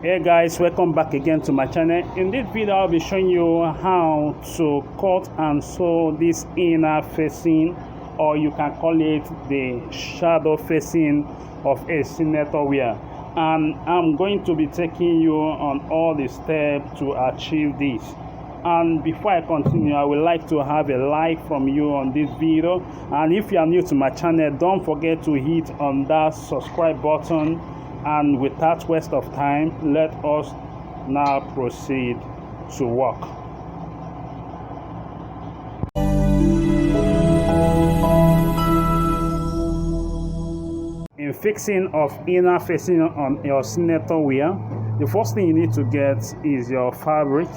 Hey guys, welcome back again to my channel. In this video I'll be showing you how to cut and sew this inner facing, or you can call it the shadow facing of a senator wear, and I'm going to be taking you on all the steps to achieve this. And before I continue, I would like to have a like from you on this video, and if you are new to my channel, don't forget to hit on that subscribe button. And without waste of time, let us now proceed to work. In fixing of inner facing on your senator wear, the first thing you need to get is your fabric.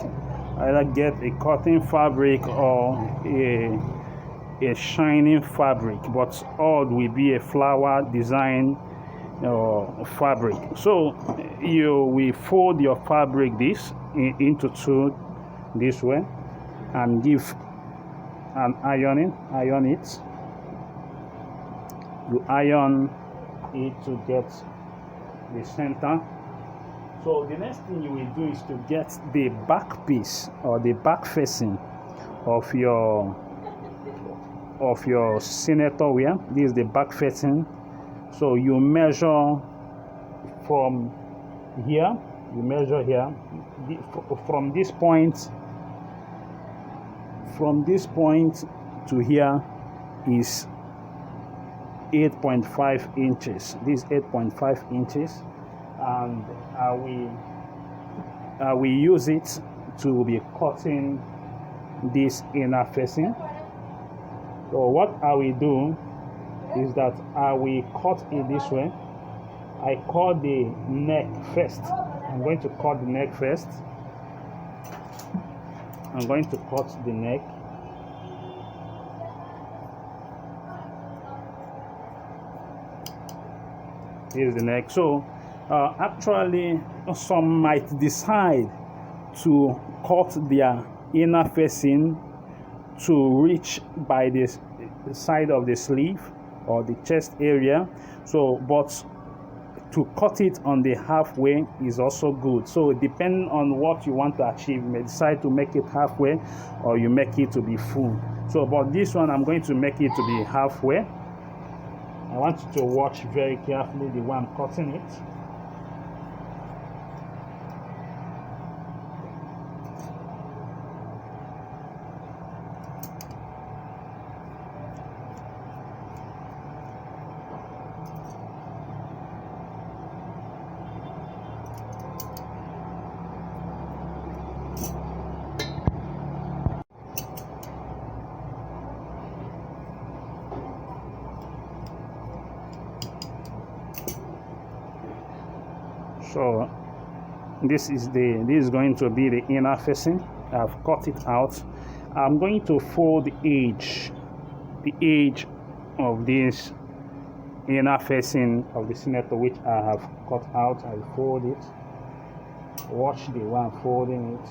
Either get a cotton fabric or a shining fabric, but all will be a flower design fabric. So you will fold your fabric into two this way, and give an iron it. You iron it to get the center. So the next thing you will do is to get the back piece, or the back facing of your senator wear. This is the back facing. So you measure from here, from this point to here is 8.5 inches. This is 8.5 inches, and we use it to be cutting this inner facing. So what I will do is that I will cut it this way. I cut the neck first. I'm going to cut the neck first. I'm going to cut the neck. Here's the neck. So actually, some might decide to cut their inner facing to reach by the side of the sleeve or the chest area. So but to cut it on the halfway is also good. So depending on what you want to achieve, you may decide to make it halfway, or you make it to be full. So but this one, I'm going to make it to be halfway. I want you to watch very carefully the way I'm cutting it. So this is going to be the inner facing. I've cut it out. I'm going to fold the edge of this inner facing of the senator, which I have cut out. I fold it. Watch the way I'm folding it.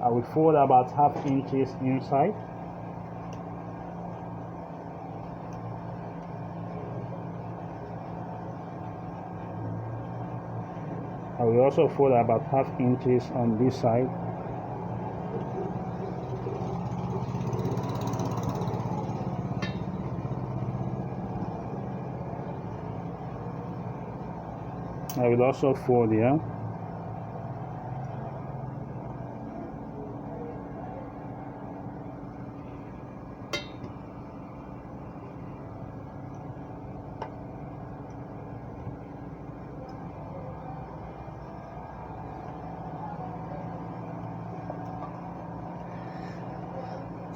I will fold about half inches inside. I will also fold about half inches on this side. I will also fold here.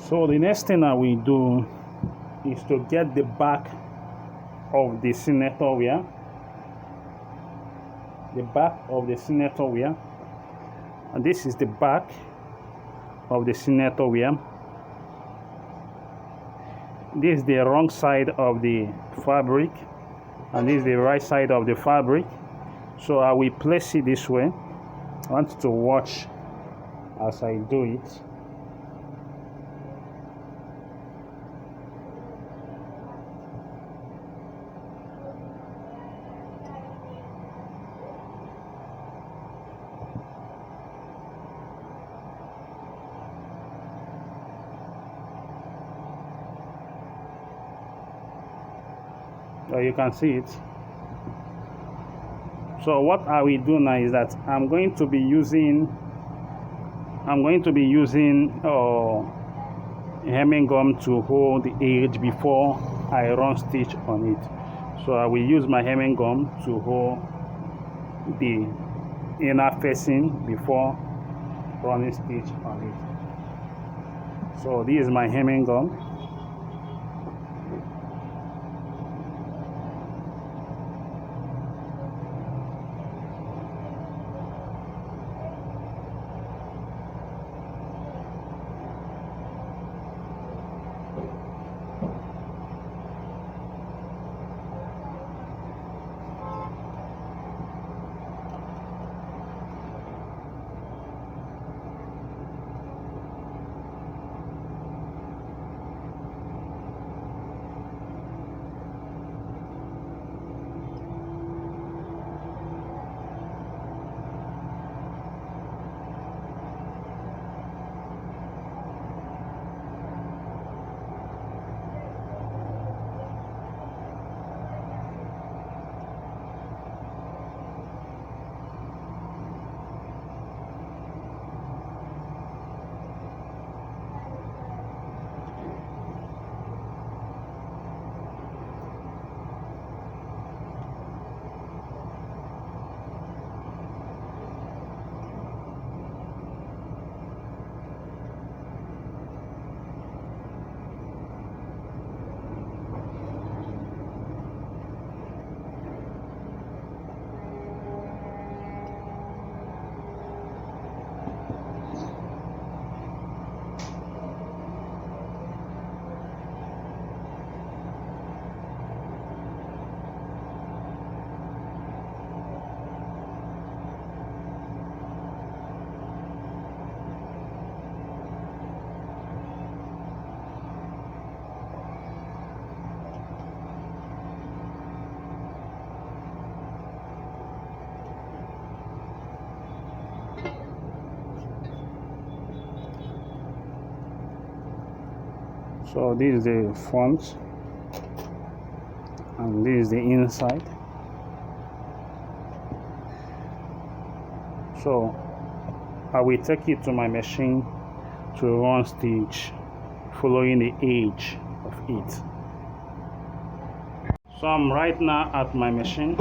So the next thing I will do is to get the back of the senator wear. The back of the senator wear. And this is the back of the senator wear. This is the wrong side of the fabric, and this is the right side of the fabric. So I will place it this way. I want you to watch as I do it. or you can see it. So what I will do now is that I'm going to be using hemming gum to hold the edge before I run stitch on it. So I will use my hemming gum to hold the inner facing before running stitch on it. So this is my hemming gum. So this is the front and this is the inside. So I will take it to my machine to run stitch following the edge of it. So I'm right now at my machine.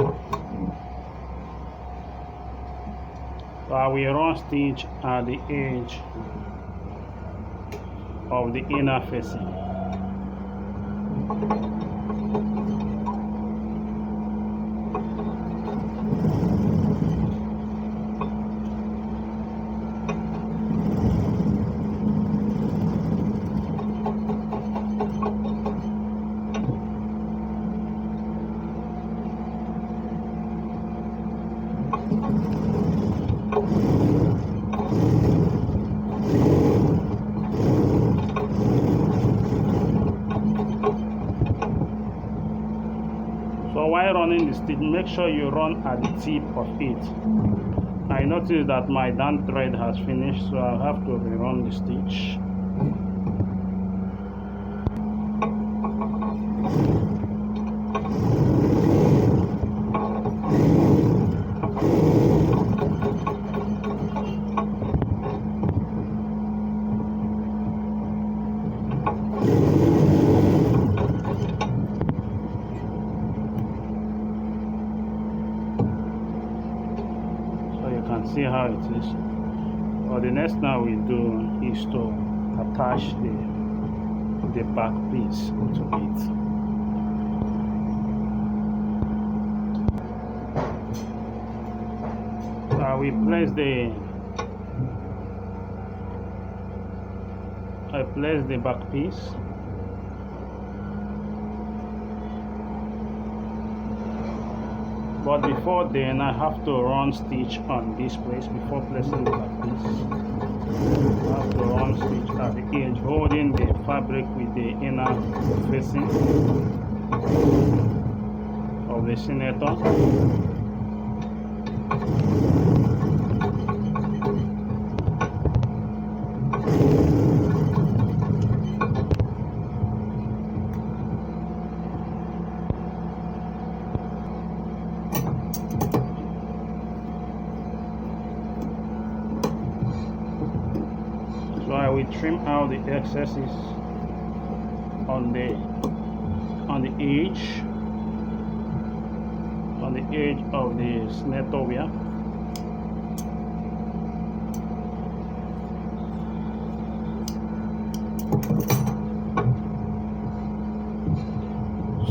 So I will run stitch at the edge of the inner facing. So while running the stitch, make sure you run at the tip of it. I noticed that my down thread has finished, so I'll have to rerun the stitch. See how it is. But the next thing we do is to attach the back piece to it. So we place the back piece. But before then, I have to run stitch on this place before placing the back piece. I have to run stitch at the edge, holding the fabric with the inner facing of the senator. will trim out the excesses on the edge of the Snettovia.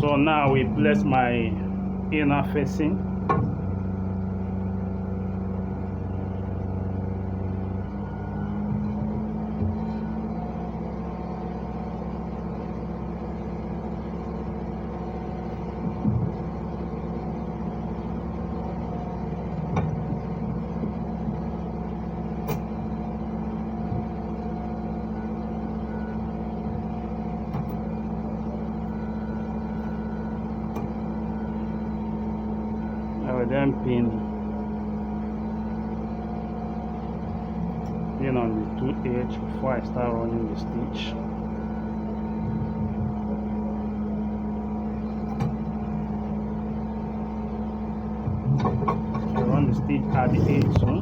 So now we place my inner facing. I will then pin on the two edge before I start running the stitch. I run the stitch at the edge soon.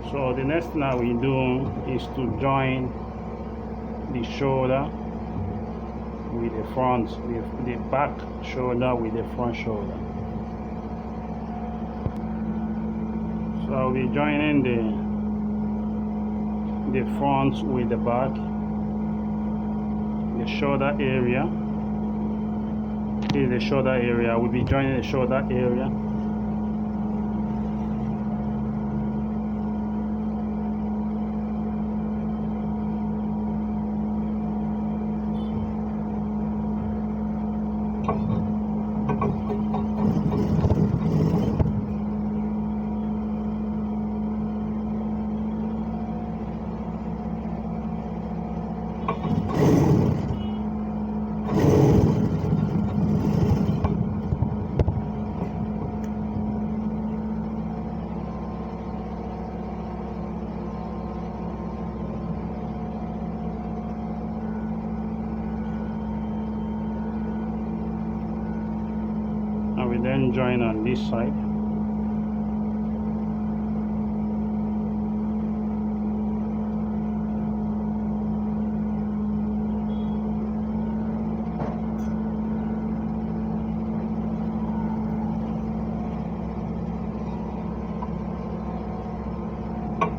So the next thing I will do is to join the shoulder with the front, the back shoulder with the front shoulder. So I'll be joining the front with the back, the shoulder area. This is the shoulder area. We'll be joining the shoulder area. And we then join on this side.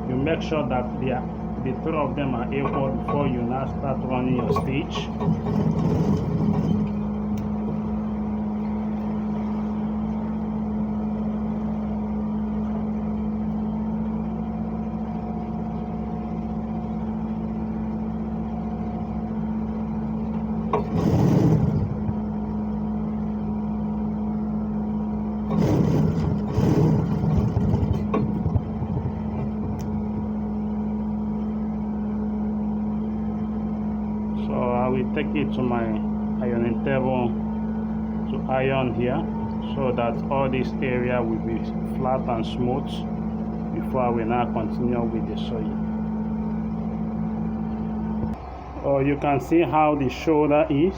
You make sure that the three of them are equal before you now start running your stitch. So I will take it to my ironing table to iron here, so that all this area will be flat and smooth before I will now continue with the sewing. You can see how the shoulder is.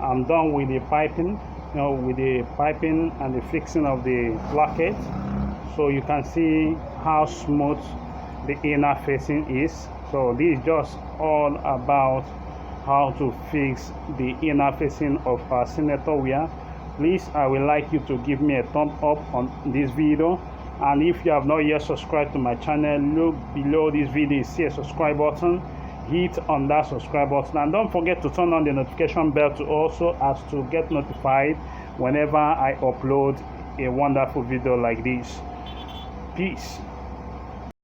I'm done with the piping, with the piping and the fixing of the placket. So you can see how smooth the inner facing is. So this is just all about how to fix the inner facing of our senator wear. Please, I would like you to give me a thumb up on this video, and if you have not yet subscribed to my channel, look below this video, see a subscribe button, hit on that subscribe button, and don't forget to turn on the notification bell to also as to get notified whenever I upload a wonderful video like this. Peace.